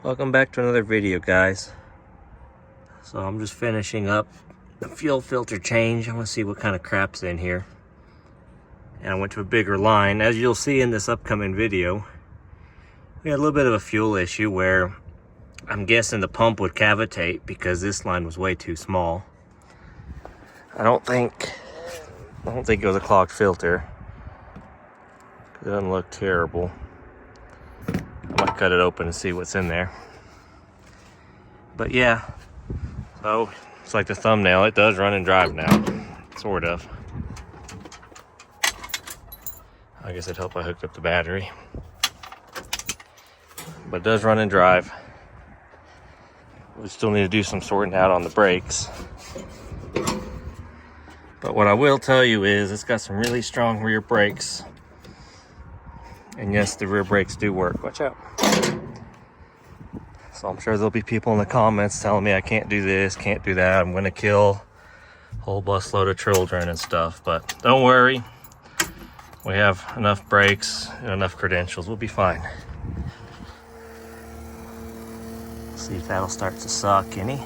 Welcome back to another video, guys. So I'm just finishing up the fuel filter change. I want to see what kind of crap's in here. And I went to a bigger line. As you'll see in this upcoming video, we had a little bit of a fuel issue where I'm guessing the pump would cavitate because this line was way too small. I don't think it was a clogged filter. It doesn't look terrible. I might cut it open and see what's in there. But yeah, so it's like the thumbnail. It does run and drive now, sort of. I guess it'd help I hooked up the battery. But it does run and drive. We still need to do some sorting out on the brakes. But what I will tell you is it's got some really strong rear brakes. And yes, the rear brakes do work. Watch out. So I'm sure there'll be people in the comments telling me I can't do this, can't do that. I'm gonna kill a whole busload of children and stuff. But don't worry. We have enough brakes and enough credentials. We'll be fine. See if that'll start to suck any.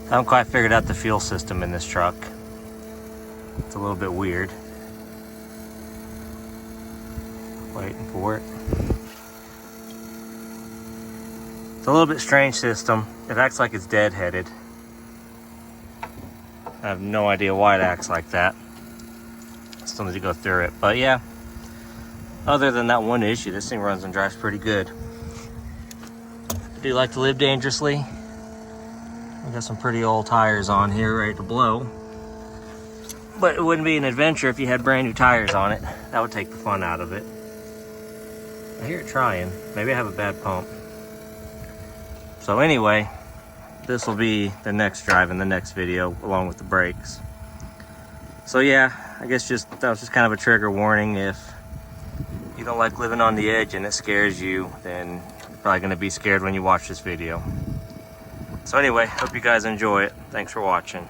I haven't quite figured out the fuel system in this truck. It's a little bit weird. Waiting for it. It's a little bit strange system. It acts like it's deadheaded. I have no idea why it acts like that. Still need to go through it. But yeah, other than that one issue, this thing runs and drives pretty good. I do like to live dangerously. We got some pretty old tires on here, ready to blow. But it wouldn't be an adventure if you had brand new tires on it. That would take the fun out of it. I hear it trying. Maybe I have a bad pump. So anyway, this will be the next drive in the next video along with the brakes. So yeah, I guess that was just kind of a trigger warning. If you don't like living on the edge and it scares you, then you're probably going to be scared when you watch this video. So anyway, hope you guys enjoy it. Thanks for watching.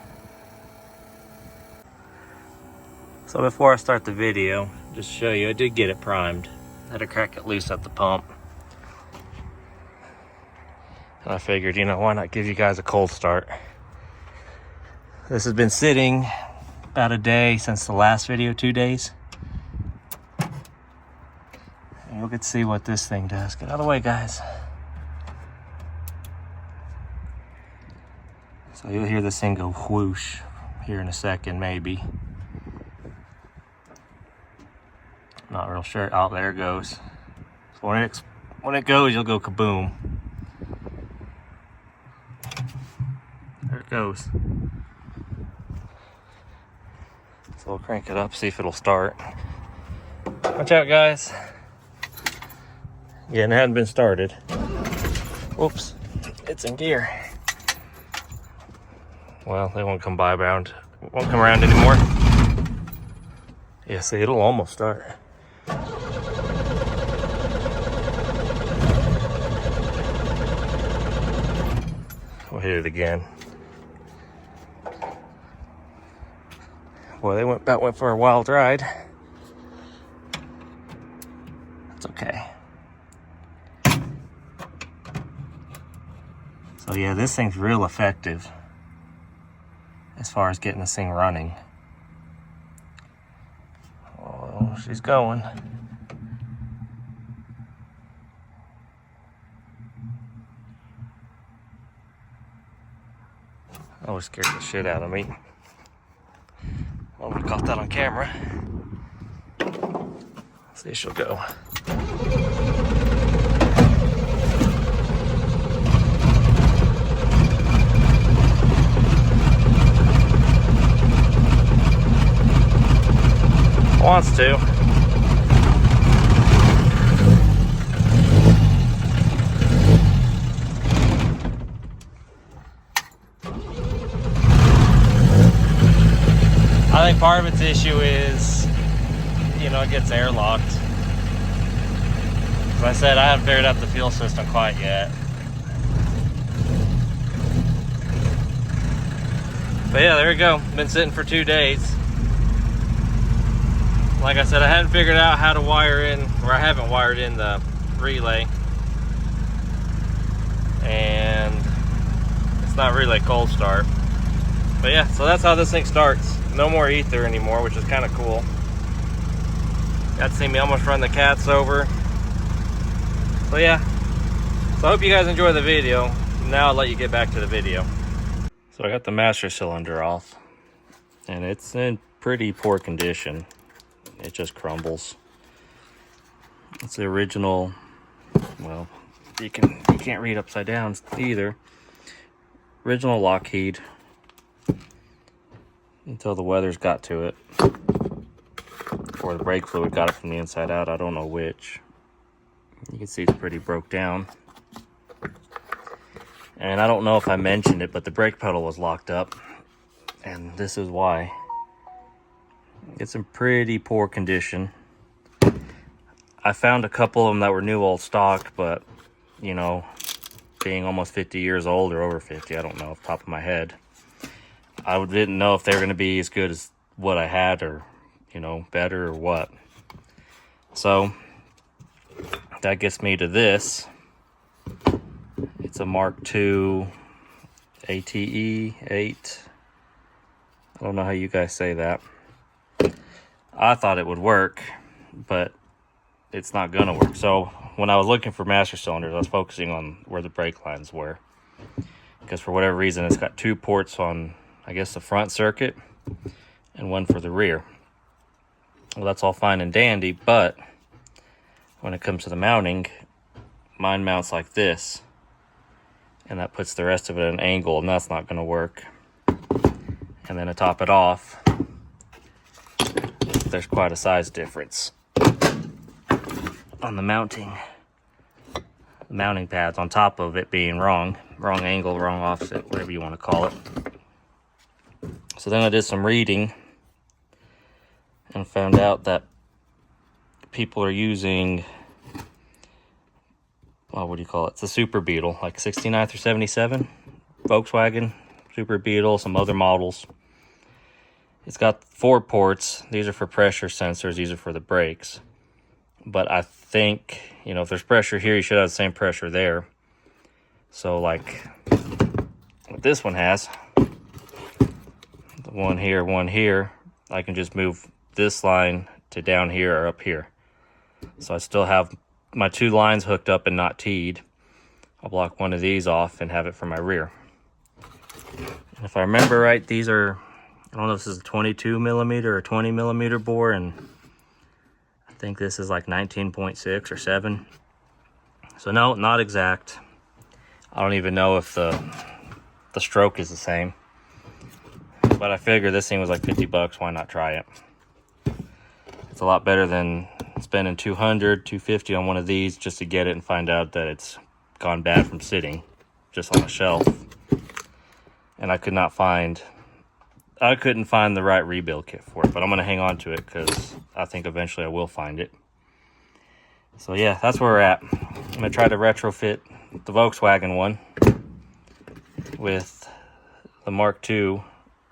So before I start the video, just to show you, I did get it primed. I had to crack it loose at the pump. And I figured, why not give you guys a cold start? This has been sitting about a day since the last video, 2 days. And you'll get to see what this thing does. Get out of the way, guys. So you'll hear this thing go whoosh here in a second, maybe. Not real sure. Oh, there it goes. So when it goes, you'll go kaboom. There it goes. So we'll crank it up, see if it'll start. Watch out, guys. Yeah, and it hadn't been started. Whoops, it's in gear. Well, they won't come around anymore. Yeah, see, it'll almost start. We'll hit it again. Boy, they went for a wild ride. That's okay. So yeah, this thing's real effective as far as getting this thing running. Oh, she's going. That always scared the shit out of me. Well, we caught that on camera. Let's see if she'll go. Wants to. I think part of its issue is, it gets airlocked. As I said, I haven't figured out the fuel system quite yet. But yeah, there we go. Been sitting for 2 days. Like I said, I hadn't figured out how to wire in, or I haven't wired in the relay. it's not really a cold start. But yeah, so that's how this thing starts. No more ether anymore, which is kind of cool. Got to see me almost run the cats over. So yeah, so I hope you guys enjoy the video. Now I'll let you get back to the video. So I got the master cylinder off, and it's in pretty poor condition. It just crumbles. It's the original, well, you can't read upside down either. Original Lockheed, until the weather's got to it, or the brake fluid got it from the inside out. I don't know which. You can see it's pretty broke down. And I don't know if I mentioned it, but the brake pedal was locked up, and this is why. It's in pretty poor condition. I found a couple of them that were new old stock, but you know, being almost 50 years old or over 50, I don't know off the top of my head. I didn't know if they were going to be as good as what I had, or you know, better or what. So that gets me to this. It's a Mark II ATE 8. I don't know how you guys say that. I thought it would work, but it's not gonna work. So when I was looking for master cylinders, I was focusing on where the brake lines were, because for whatever reason it's got 2 ports on, I guess, the front circuit and 1 for the rear. Well, that's all fine and dandy, but when it comes to the mounting, mine mounts like this, and that puts the rest of it at an angle, and that's not going to work. And then to top it off, there's quite a size difference on the mounting pads, on top of it being wrong angle, wrong offset, whatever you want to call it. So then I did some reading and found out that people are using, well, what do you call it? It's a Super Beetle, like 69 through 77, Volkswagen Super Beetle, some other models. It's got 4 ports. These are for pressure sensors. These are for the brakes. But I think, you know, if there's pressure here, you should have the same pressure there. So like what this one has, the one here, I can just move this line to down here or up here. So I still have my 2 lines hooked up and not teed. I'll block one of these off and have it for my rear. And if I remember right, these are, I don't know if this is a 22 millimeter or 20 millimeter bore, and I think this is like 19.6 or 7. So no, not exact. I don't even know if the stroke is the same. But I figured this thing was like 50 bucks, why not try it? It's a lot better than spending $200, $250 on one of these just to get it and find out that it's gone bad from sitting just on a shelf. And I couldn't find the right rebuild kit for it, but I'm going to hang on to it because I think eventually I will find it. So yeah, that's where we're at. I'm going to try to retrofit the Volkswagen one with the Mark II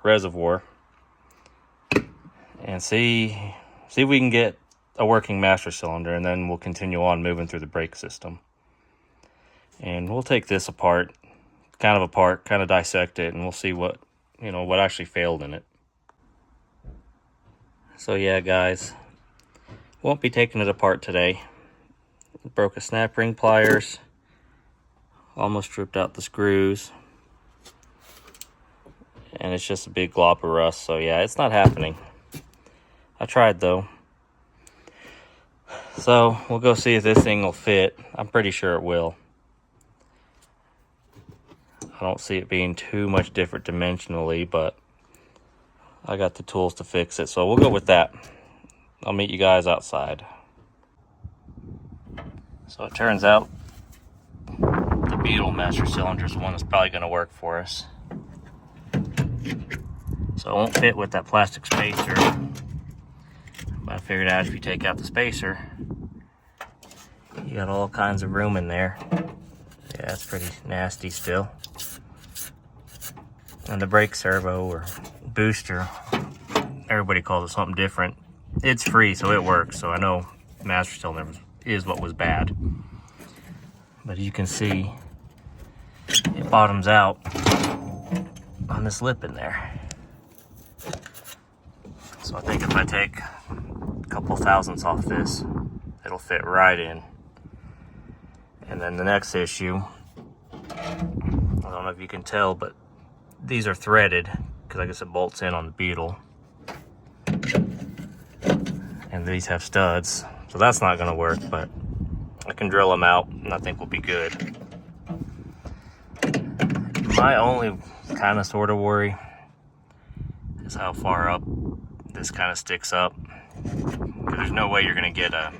reservoir and see if we can get a working master cylinder, and then we'll continue on moving through the brake system. And we'll take this apart, kind of dissect it, and we'll see what actually failed in it. So yeah, guys, won't be taking it apart today. Broke a snap ring pliers, almost ripped out the screws, and it's just a big glob of rust. So yeah, it's not happening. I tried though. So we'll go see if this thing will fit. I'm pretty sure it will. I don't see it being too much different dimensionally, but I got the tools to fix it, so we'll go with that. I'll meet you guys outside. So it turns out the Beetle master cylinder is the one that's probably going to work for us. So it won't fit with that plastic spacer, but I figured out if you take out the spacer, you got all kinds of room in there. Yeah, it's pretty nasty still. And the brake servo or booster, everybody calls it something different. It's free, so it works. So I know master cylinder is what was bad. But you can see it bottoms out on this lip in there. So I think if I take a couple thousandths off this, it'll fit right in. And then the next issue, I don't know if you can tell, but these are threaded because I guess it bolts in on the Beetle. And these have studs, so that's not going to work, but I can drill them out and I think we'll be good. My only kind of sort of worry is how far up this kind of sticks up. Because there's no way you're going to get a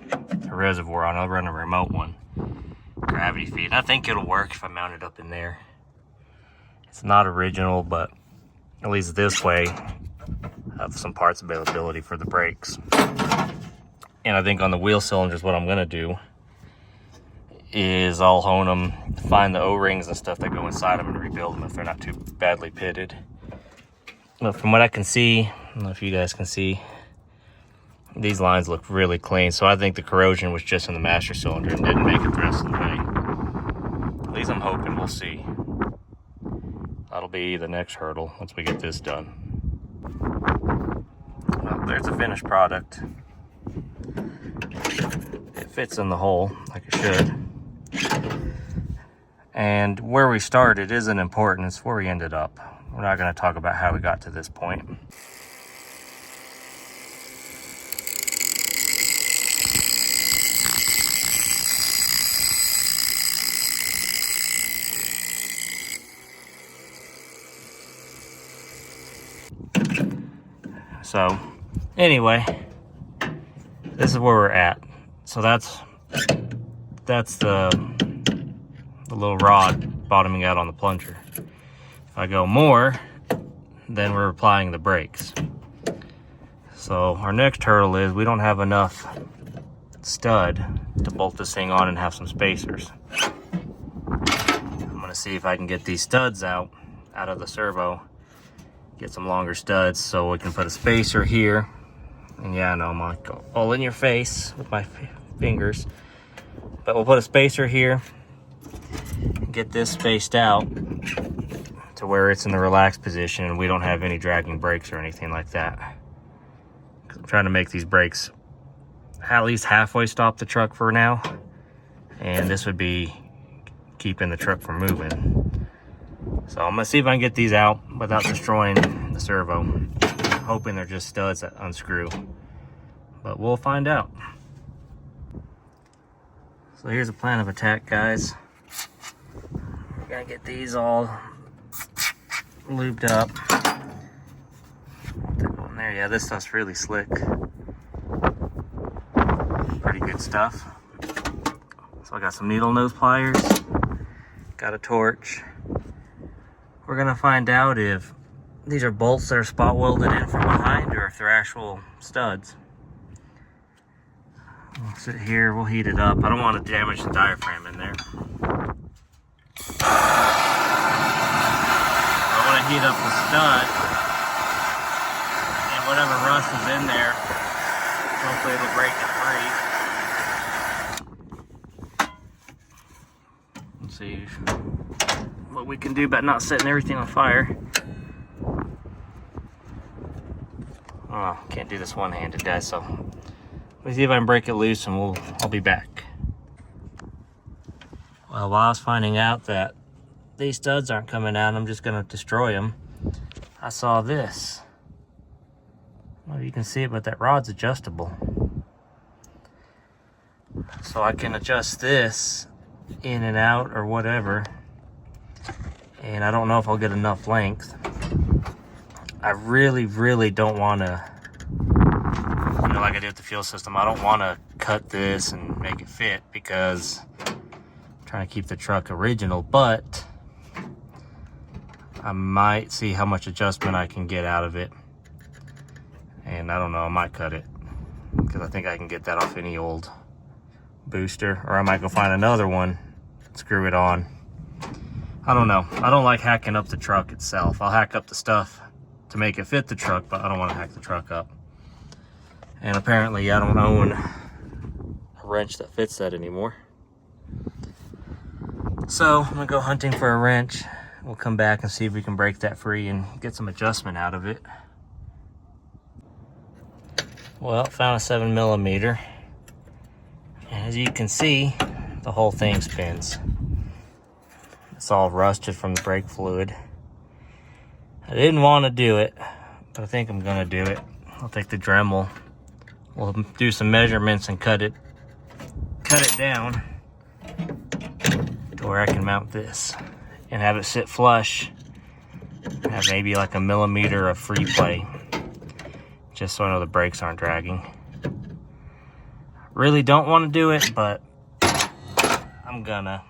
reservoir on. I'll run a remote one. Gravity feed. I think it'll work if I mount it up in there. It's not original, but at least this way I have some parts availability for the brakes. And I think on the wheel cylinders, what I'm going to do is I'll hone them, find the O-rings and stuff that go inside them and rebuild them if they're not too badly pitted. But from what I can see, I don't know if you guys can see, these lines look really clean. So I think the corrosion was just in the master cylinder and didn't make it the rest of the way. At least I'm hoping. We'll see. That'll be the next hurdle once we get this done. Well, there's the finished product. It fits in the hole like it should. And where we started isn't important, it's where we ended up. We're not going to talk about how we got to this point. So, anyway, this is where we're at. So that's the little rod bottoming out on the plunger. If I go more, then we're applying the brakes. So our next hurdle is we don't have enough stud to bolt this thing on and have some spacers. I'm gonna see if I can get these studs out of the servo, get some longer studs so we can put a spacer here. And yeah, I know I'm like all in your face with my fingers, but we'll put a spacer here, get this spaced out to where it's in the relaxed position and we don't have any dragging brakes or anything like that. I'm trying to make these brakes at least halfway stop the truck for now, and this would be keeping the truck from moving. So I'm gonna see if I can get these out without destroying the servo. I'm hoping they're just studs that unscrew, but we'll find out. So here's a plan of attack, guys. We're gonna get these all lubed up. That go in there. Yeah, this stuff's really slick. Pretty good stuff. So I got some needle nose pliers, got a torch. We're gonna find out if these are bolts that are spot welded in from behind or if they're actual studs. We'll sit here, we'll heat it up. I don't want to damage the diaphragm in there. I want to heat up the stud, and whatever rust is in there, hopefully it'll break it free. Let's see what we can do about not setting everything on fire. Oh, can't do this one-handed, guys, so let me see if I can break it loose and I'll be back. Well, while I was finding out that these studs aren't coming out, I'm just gonna destroy them, I saw this. I don't know if you can see it, but that rod's adjustable. So I can adjust this in and out or whatever. And I don't know if I'll get enough length. I really, really don't want to, like I did with the fuel system, I don't want to cut this and make it fit because I'm trying to keep the truck original, but I might see how much adjustment I can get out of it. And I don't know, I might cut it because I think I can get that off any old booster, or I might go find another one, screw it on. I don't know. I don't like hacking up the truck itself. I'll hack up the stuff to make it fit the truck, but I don't want to hack the truck up. And apparently I don't own a wrench that fits that anymore. So I'm gonna go hunting for a wrench we'll come back and see if we can break that free and get some adjustment out of it. Well, found a 7mm. As you can see, the whole thing spins. It's all rusted from the brake fluid. I didn't want to do it, but I think I'm gonna do it. I'll take the Dremel. We'll do some measurements and cut it down to where I can mount this and have it sit flush. Have maybe like 1mm of free play, just so I know the brakes aren't dragging. Really don't want to do it, but I'm gonna.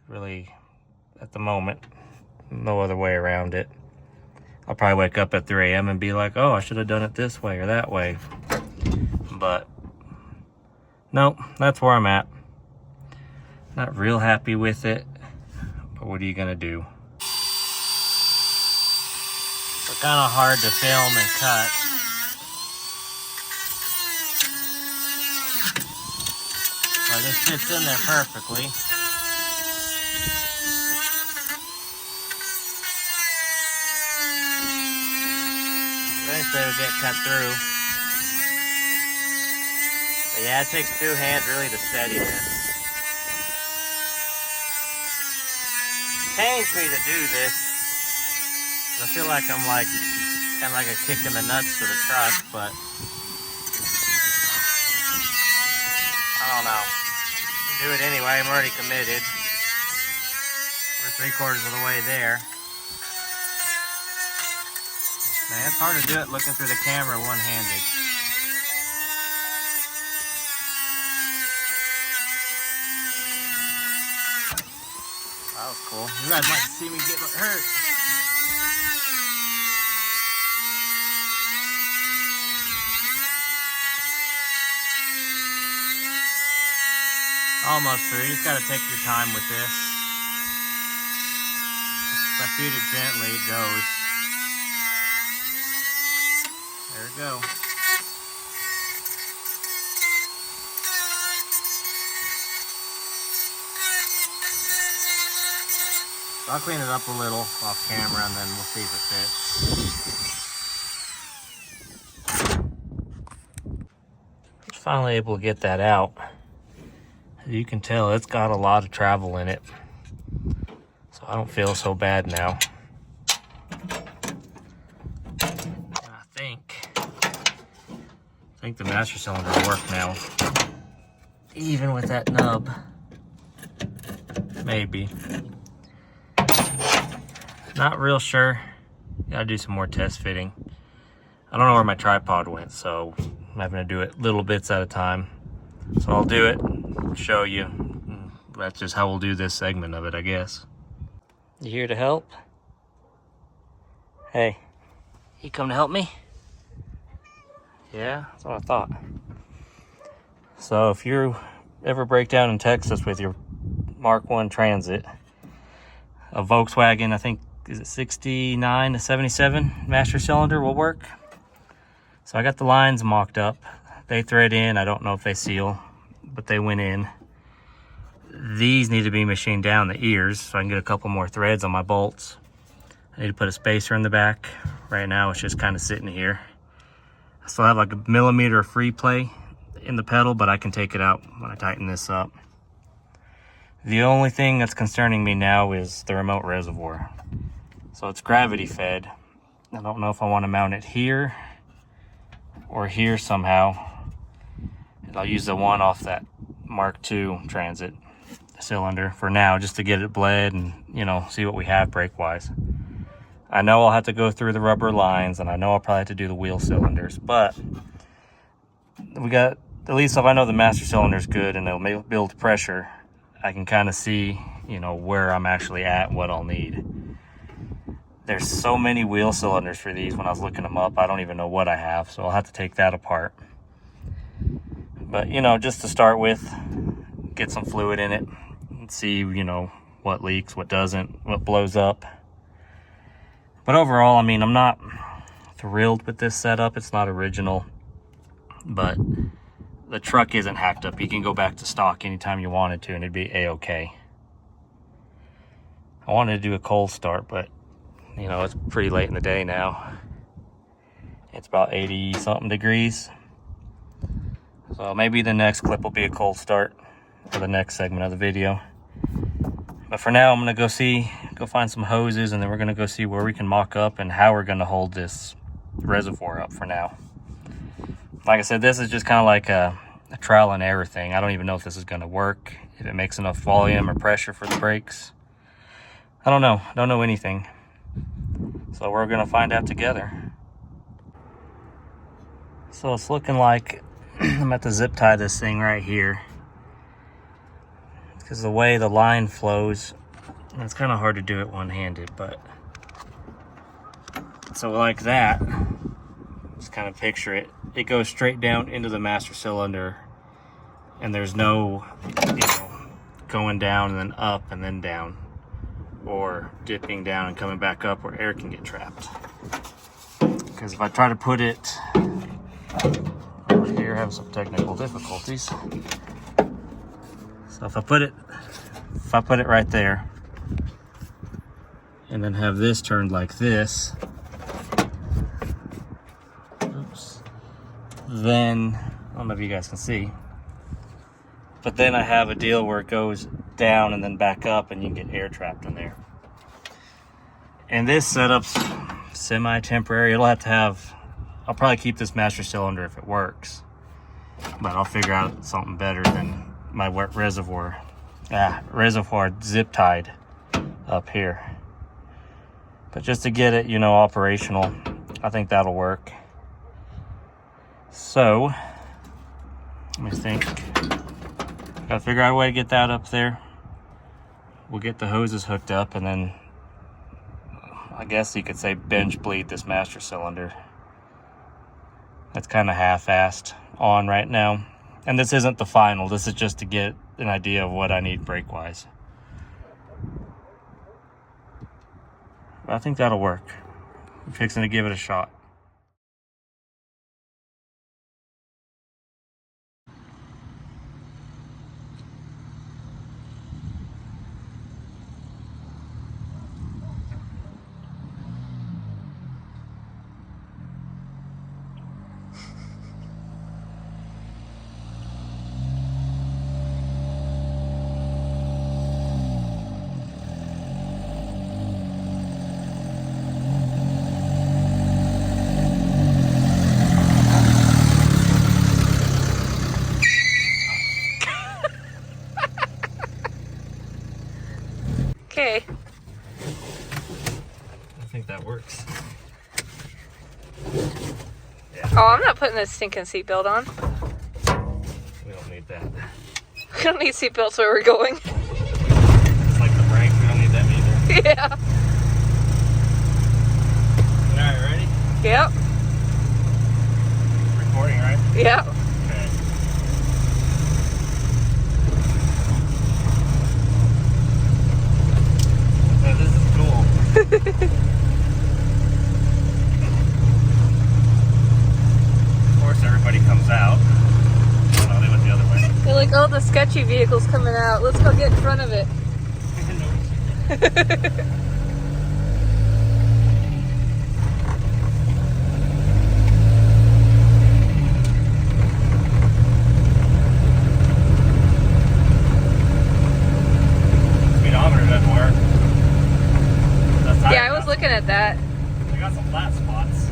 Really, at the moment, no other way around it. I'll probably wake up at 3 a.m. and be like, oh, I should have done it this way or that way. But nope, that's where I'm at. Not real happy with it, but what are you gonna do? So kind of hard to film and cut. But this fits in there perfectly. Eventually it'll get cut through. But yeah, it takes 2 hands really to steady this. Pains me to do this. I feel like I'm like kind of like a kick in the nuts to the truck, but I don't know. Do it anyway. I'm already committed. We're 3/4 of the way there. Man, it's hard to do it looking through the camera one-handed. That was cool. You guys might see me get hurt. Almost through. You just gotta take your time with this. If I feed it gently, it goes. There we go. So I'll clean it up a little off camera and then we'll see if it fits. Just finally able to get that out. As you can tell, it's got a lot of travel in it. So I don't feel so bad now. I think the master cylinder will work now. Even with that nub. Maybe. Not real sure. Gotta do some more test fitting. I don't know where my tripod went, so I'm having to do it little bits at a time. So I'll do it, show you. That's just how we'll do this segment of it, I guess. You here to help? Hey, you come to help me? Yeah, that's what I thought. So if you ever break down in Texas with your MK1 Transit, a Volkswagen, I think, is it 69 to 77 master cylinder will work. So I got the lines mocked up. They thread in. I don't know if they seal, but they went in. These need to be machined down, the ears, so I can get a couple more threads on my bolts. I need to put a spacer in the back. Right now it's just kind of sitting here. I still have like 1mm of free play in the pedal, but I can take it out when I tighten this up. The only thing that's concerning me now is the remote reservoir. So it's gravity fed. I don't know if I want to mount it here or here somehow. I'll use the one off that MK2 Transit cylinder for now, just to get it bled and, you know, see what we have brake wise. I know I'll have to go through the rubber lines, and I know I'll probably have to do the wheel cylinders, but we got, at least if I know the master cylinder is good and it'll build pressure, I can kind of see, you know, where I'm actually at, what I'll need. There's so many wheel cylinders for these. When I was looking them up, I don't even know what I have, so I'll have to take that apart. But, you know, just to start with, get some fluid in it and see, you know, what leaks, what doesn't, what blows up. But overall, I mean, I'm not thrilled with this setup. It's not original, but the truck isn't hacked up. You can go back to stock anytime you wanted to and it'd be a-okay. I wanted to do a cold start, but you know, it's pretty late in the day now. It's about 80 something degrees. So maybe the next clip will be a cold start for the next segment of the video. But for now, I'm gonna go find some hoses, and then we're gonna go see where we can mock up and how we're gonna hold this reservoir up for now. Like I said, this is just kind of like a trial and error thing. I don't even know if this is gonna work, if it makes enough volume or pressure for the brakes. I don't know anything. So we're gonna find out together. So it's looking like I'm at to zip tie this thing right here, because the way the line flows, it's kind of hard to do it one-handed, but so like that, just kind of picture it. It goes straight down into the master cylinder, and there's no, you know, going down and then up and then down, or dipping down and coming back up where air can get trapped. Because if I try to put it over here, I have some technical difficulties. So if I put it right there, and then have this turned like this, oops, then I don't know if you guys can see, but then I have a deal where it goes down and then back up, and you can get air trapped in there. And this setup's semi-temporary. It'll have to have, I'll probably keep this master cylinder if it works, but I'll figure out something better than my reservoir zip tied up here. But just to get it, you know, operational, I think that'll work. So let me think. Gotta figure out a way to get that up there. We'll get the hoses hooked up, and then I guess you could say bench bleed this master cylinder. That's kind of half-assed on right now. And this isn't the final. This is just to get an idea of what I need brake-wise. But I think that'll work. I'm fixing to give it a shot. Okay. I think that works. Yeah. Oh, I'm not putting this stinking seatbelt on. We don't need that. We don't need seatbelts where we're going. It's like the brakes, we don't need them either. Yeah. Alright, ready? Yep. Recording, right? Yep. Okay. So this is cool. Of course, everybody comes out. Oh, no, they went the other way. They're like, oh, the sketchy vehicle's coming out. Let's go get in front of it. Speedometer doesn't work. Yeah, I was looking at that. I got some flat spots.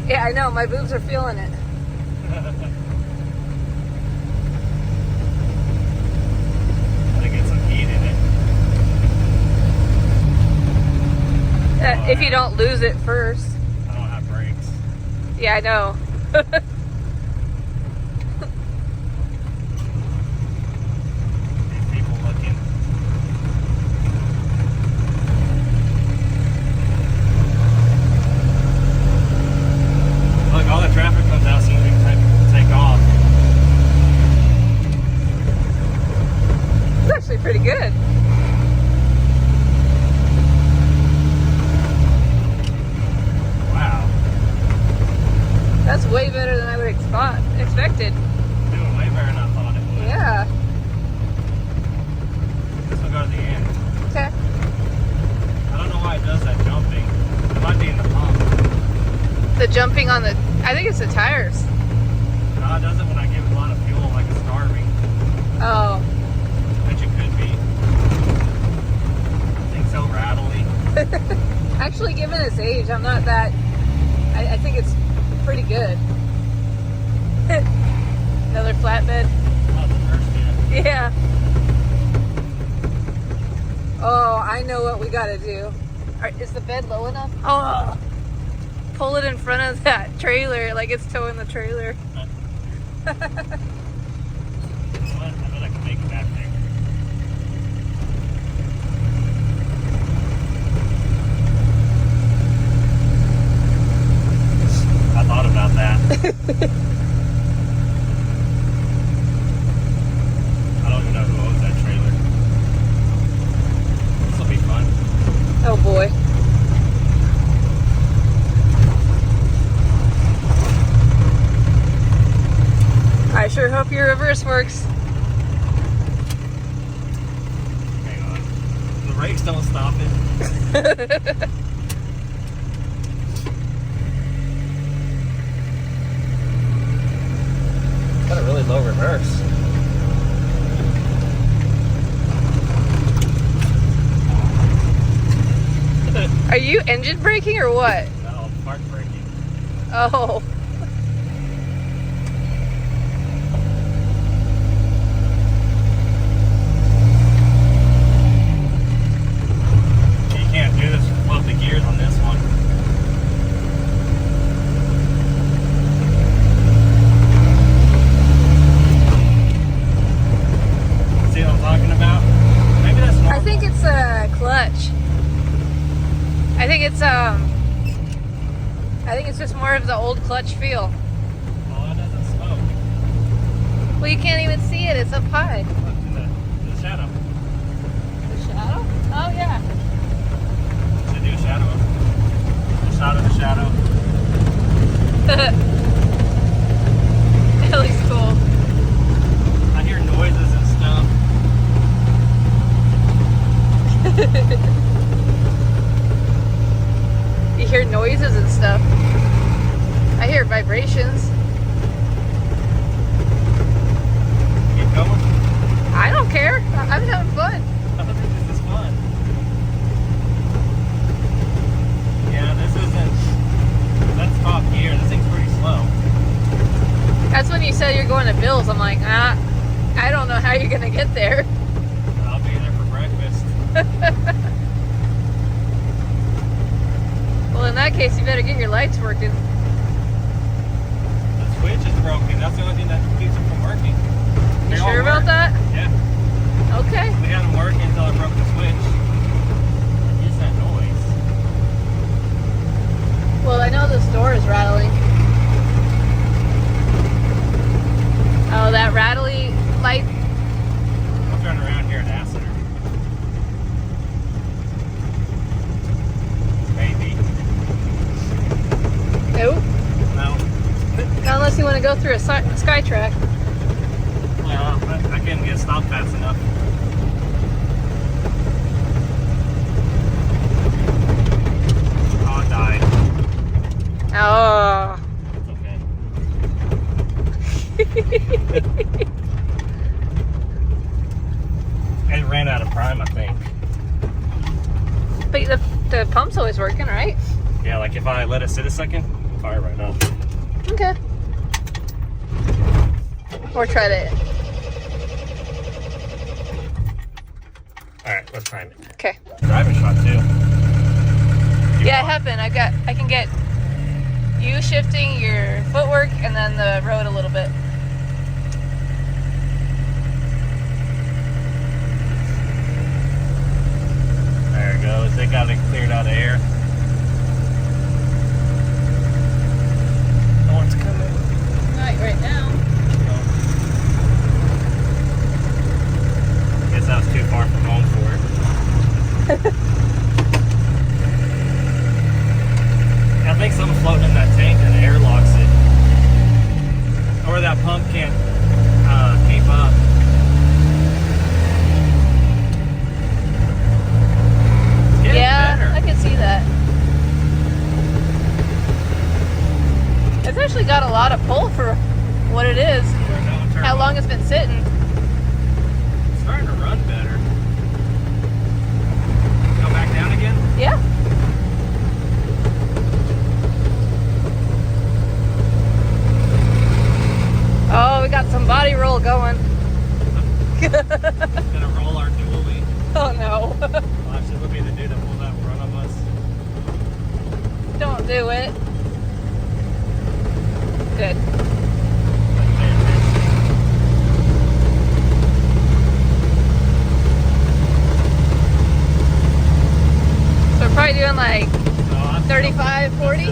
Yeah, I know. My boobs are feeling it. Gotta get some heat in it. If you don't lose it first. I don't have brakes. Yeah, I know. These people looking. Look, all the traffic comes out, seems to take off. It's actually pretty good. Wow. That's way better than I would expected. Doing way better than I thought it would. Yeah. This will go to the end. Okay. the jumping on the, I think it's the tires. No, it doesn't when I give it a lot of fuel, like it's starving. Oh. Which it could be. Thing's so rattly. Actually, given its age, I'm not that, I think it's pretty good. Another flatbed. Oh, the first one. Yeah. Oh, I know what we gotta do. Is the bed low enough? Oh, pull it in front of that trailer like it's towing the trailer. You know what? I bet I can make it back there. I thought about that. I don't even know who owns that trailer. This will be fun. Oh boy. I sure hope your reverse works. Hang on. The brakes don't stop it. Got a really low reverse. Are you engine braking or what? No, park braking. Oh. You can't do this with both the gears on this one. See what I'm talking about? Maybe that's normal. I think it's a clutch. I think it's just more of the old clutch feel. Oh, it doesn't smoke. Well, you can't even see it. It's up high. Look in the shadow. The shadow? Oh, yeah. Should I do a shadow? A shot of the shadow. At least cool. I hear noises and stuff. You hear noises and stuff. I hear vibrations. Keep going. I don't care. I'm having fun. I think this is fun. Yeah, this isn't. That's top gear. This thing's pretty slow. That's when you said you're going to Bill's. I'm like, I don't know how you're going to get there. I'll be there for breakfast. Well, in that case, you better get your lights working. The switch is broken. That's the only thing that keeps it from working. You They all sure about work. that? Yeah. Okay. We had them working until I broke the switch. It's that noise. Well, I know this door is rattling. Oh, that rattly light. I'll turn around here and ask her. Maybe. Nope. No. Not unless you want to go through a sky track. Well, I couldn't get stopped fast enough. Oh, it died. Oh. It's okay. It ran out of prime, I think. But the pump's always working, right? Yeah, like if I let it sit a second, fire right up. Okay. Or try to. All right, let's prime it. Okay. Driving shot too. Yeah, I have been. I can get you shifting your footwork and then the road a little bit. There it goes. They got it cleared out of air. Oh, it's coming. Not right now. Guess I was too far from home for it. I think something's floating in that tank and the air locks it. Or that pump can't keep up. It's getting Yeah, better. I can see that. for what it is. How long it's been sitting. It's starting to run better. Go back down again? Yeah. Oh, we got some body roll going. Gonna roll our dually. Oh no. Watch, this will be the dude that pulled out in front of us. Don't do it. Good. So we're probably doing like 35, 40?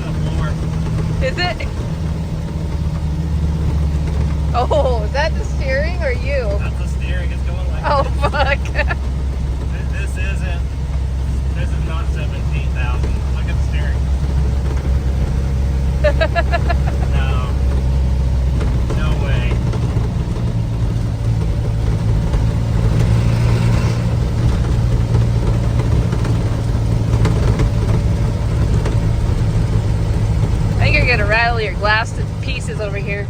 Is it? Oh, is that the steering or you? That's the steering. It's going like Oh, this. fuck. This is not 17,000. Look at the steering. No. No way. I think you're gonna rattle your glass to pieces over here.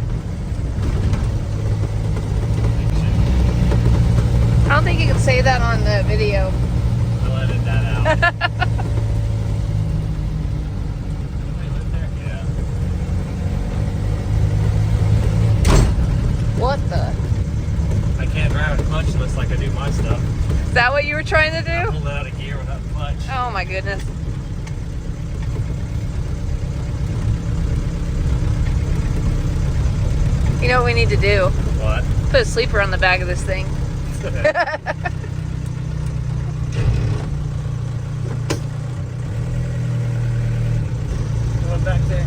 I don't think you can say that on the video. I'll edit that out. Yeah. What the? I can't drive a clutchless like I do my stuff. Is that what you were trying to I do? pulled it out of gear without clutch. Oh my goodness. You know what we need to do? What? Put a sleeper on the back of this thing. Going back there.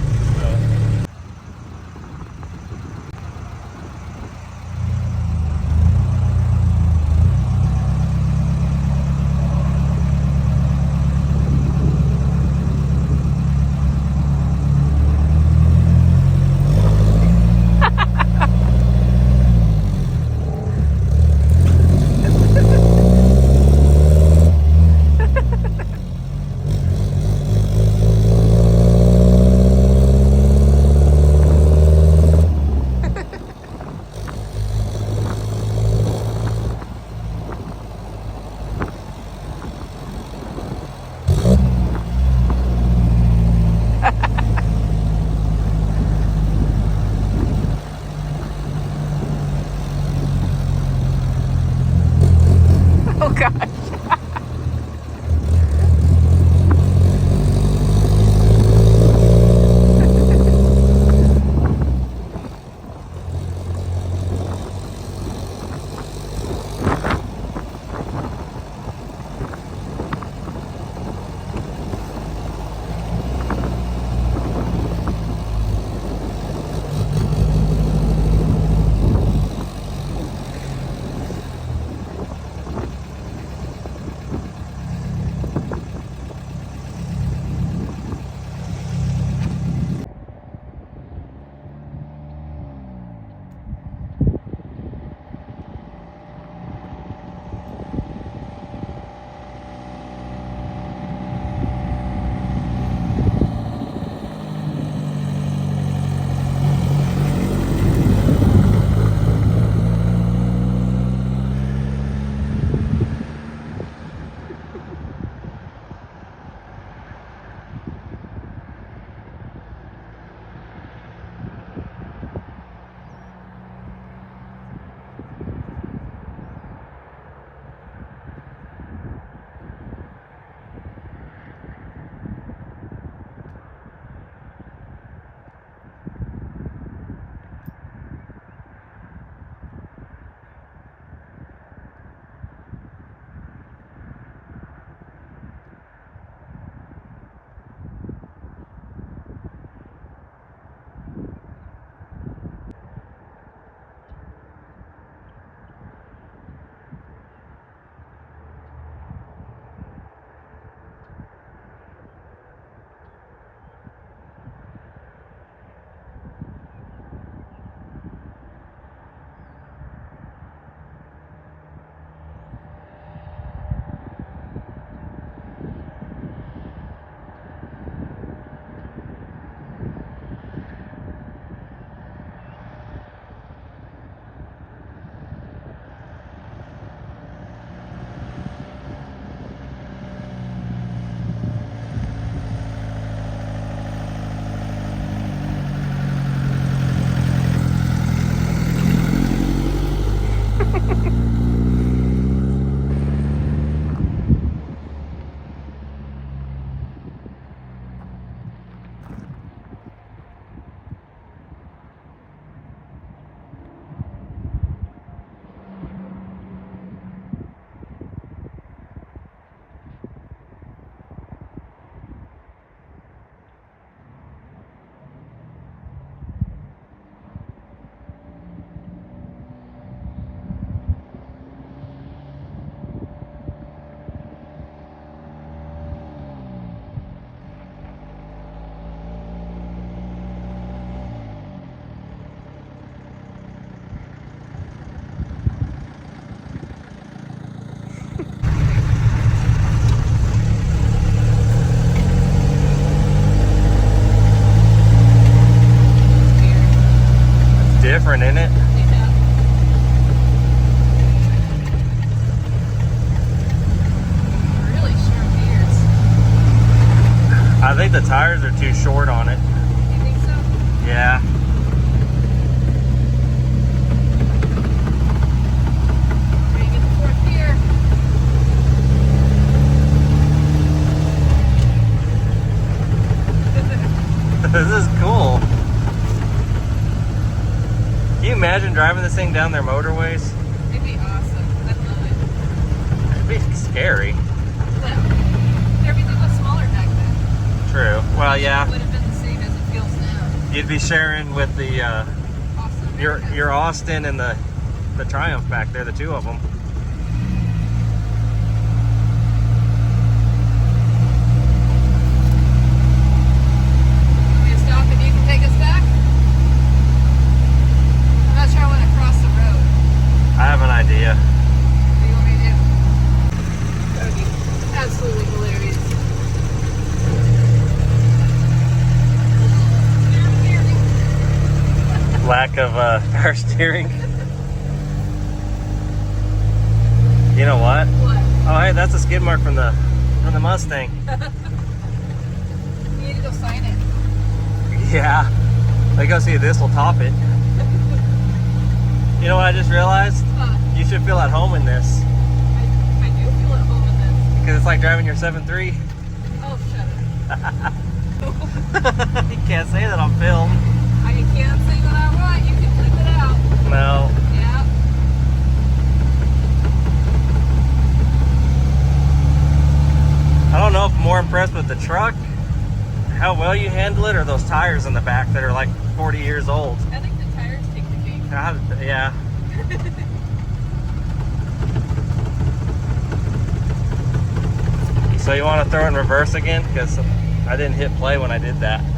Oh. the tires are too short on it. You think so? Yeah. Ready to get the fourth gear. This is cool. Can you imagine driving this thing down their motorways? It'd be awesome. I'd love it. It'd be scary. Well, everything was smaller back then. True. Well, yeah. It would have been the same as it feels now. You'd be sharing with the Awesome. your Austin and the Triumph back there, the two of them. Want me to stop and you can take us back? I'm not sure I want to cross the road. I have an idea. What do you want me to do? That would be absolutely hilarious. Lack of power steering. You know what? What? Oh, hey, that's a skid mark from the Mustang. You need to go sign it. Yeah. Like, go see this will top it. You know what I just realized? You should feel at home in this. I do feel at home in this. Because it's like driving your 7.3. Oh, shut up. You can't say that on film. I can't say what I want. You can clip it out. No. Yeah. I don't know if I'm more impressed with the truck, how well you handle it, or those tires in the back that are like 40 years old. I think the tires take the cake. Yeah. So you want to throw it in reverse again? Because I didn't hit play when I did that. I'm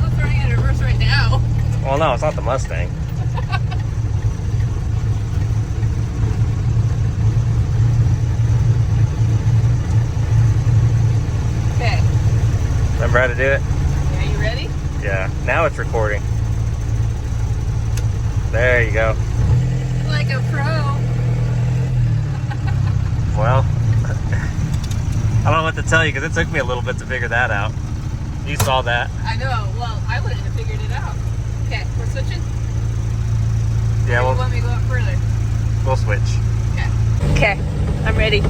not throwing it in reverse right now. Well, no, it's not the Mustang. Okay. Remember how to do it? Yeah, you ready? Yeah. Now it's recording. There you go. Like a pro. Well, I don't know what to tell you because it took me a little bit to figure that out. You saw that. I know. Well, I wouldn't have figured it out. Okay, we're switching? Yeah, Or you want me to go up further? we'll switch. Okay. Okay, I'm ready.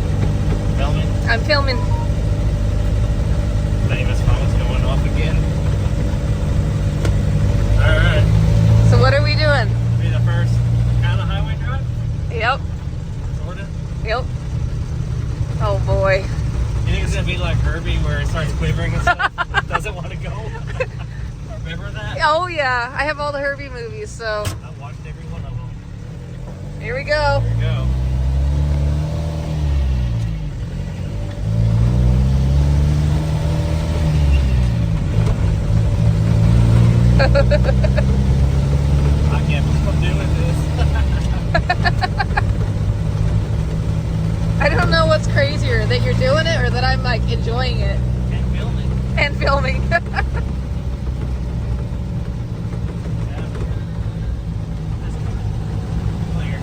Filming. I'm filming. Famous phone's going off again. Alright. So what are we doing? Be the first kind of highway drive? Yep. Sorta. Yep. Oh boy. You think it's gonna be like Herbie where it starts quivering and stuff? Doesn't want to go? Remember that? Oh yeah, I have all the Herbie movies, so I watched every one of them. here we go. Here we go. I can't believe I'm doing this. I don't know what's crazier, that you're doing it or that I'm like enjoying it And filming. and filming. Clear.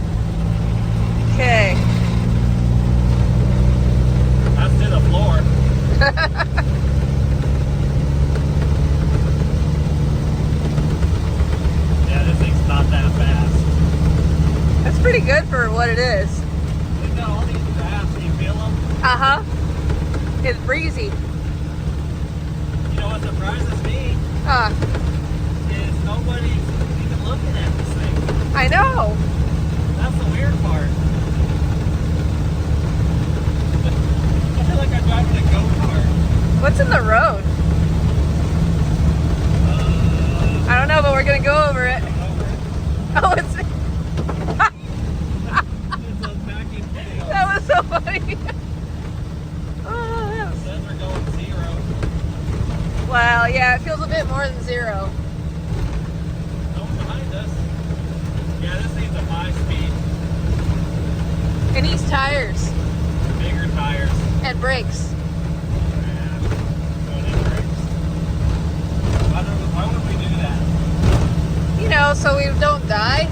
Okay. That's to the floor. Yeah, this thing's not that fast. That's pretty good for what it is. Look at all these drafts. Do you feel them? Uh-huh. It's breezy. You know what surprises me is nobody's even looking at this thing. I know. That's the weird part. I feel like I'm driving a go-kart. What's in the road? I don't know, but we're gonna go over it. Over it. Oh, it's It's a vacuum video. that was so funny. Oh, that It was... says we're going 0. Well, yeah, it feels a bit more than 0. No one behind us. Yeah, this thing's a 5-speed. It needs tires Bigger tires. and brakes. Yeah. Don't need brakes. Why would we do that? You know, so we don't die.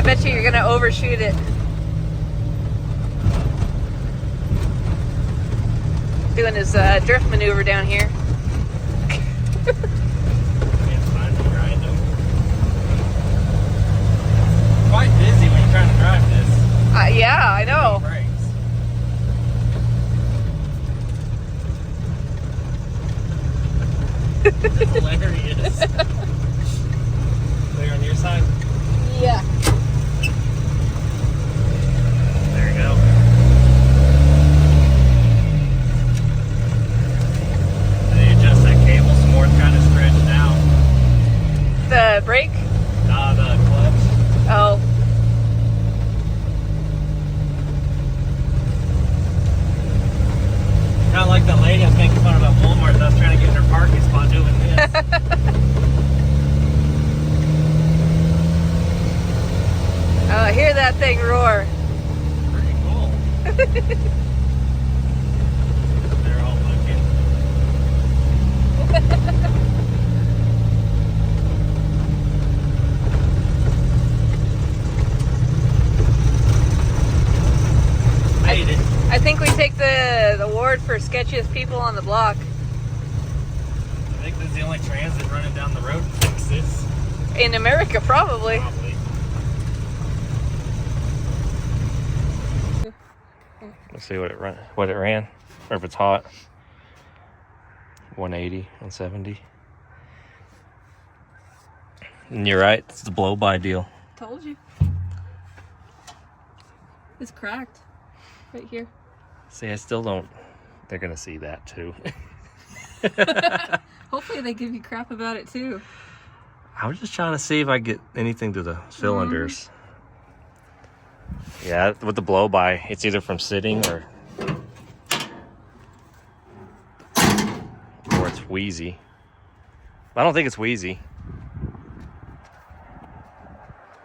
bet you you're gonna overshoot it. Doing his drift maneuver down here. Quite busy when you're trying to drive this. Yeah, I know. It's hilarious. Clear on your side? Yeah. There you go. And then you adjust that cable some more, it's kind of stretched out. The brake? The clutch. Oh. Kind of like that lady I was making fun of at Walmart that I was trying to get in her parking spot doing this. Oh, hear that thing roar. Pretty cool. They're all looking. Made it. I think we take the award for sketchiest people on the block. I think this is the only transit running down the road in Texas. In America, probably. Probably. Let's see what it ran, or if it's hot. 180, 170. And you're right, it's the blow-by deal. Told you. It's cracked. Right here. See, I still don't. They're gonna see that too. Hopefully they give you crap about it too. I was just trying to see if I get anything to the cylinders. Yeah, with the blow-by, it's either from sitting or it's wheezy. I don't think it's wheezy.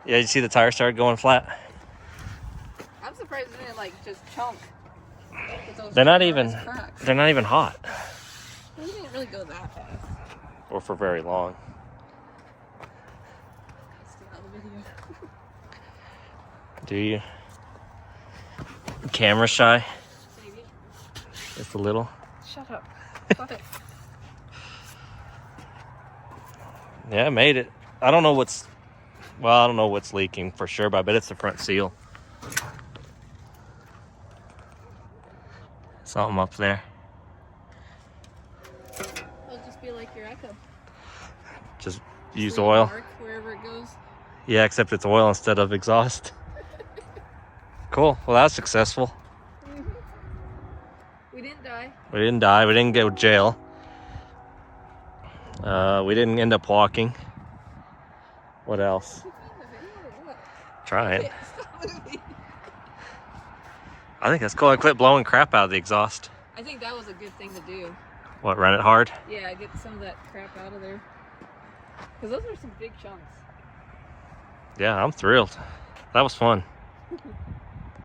Yeah, you see the tire started going flat? I'm surprised it didn't like just chunk. They're not even hot. It didn't really go that fast. Or for very long. Still out of the video. Do you? Camera shy? Maybe. Just a little. Shut up. Stop it. Yeah, I made it. I don't know what's leaking for sure, but I bet it's the front seal. Something up there. It'll just be like your Echo. Just use oil. Mark wherever it goes. Yeah, except it's oil instead of exhaust. Cool. Well, that was successful. We didn't die. We didn't die. We didn't go to jail. We didn't end up walking. What else? Trying. I think that's cool. I quit blowing crap out of the exhaust. I think that was a good thing to do. What, run it hard? Yeah, get some of that crap out of there. Because those are some big chunks. Yeah, I'm thrilled. That was fun.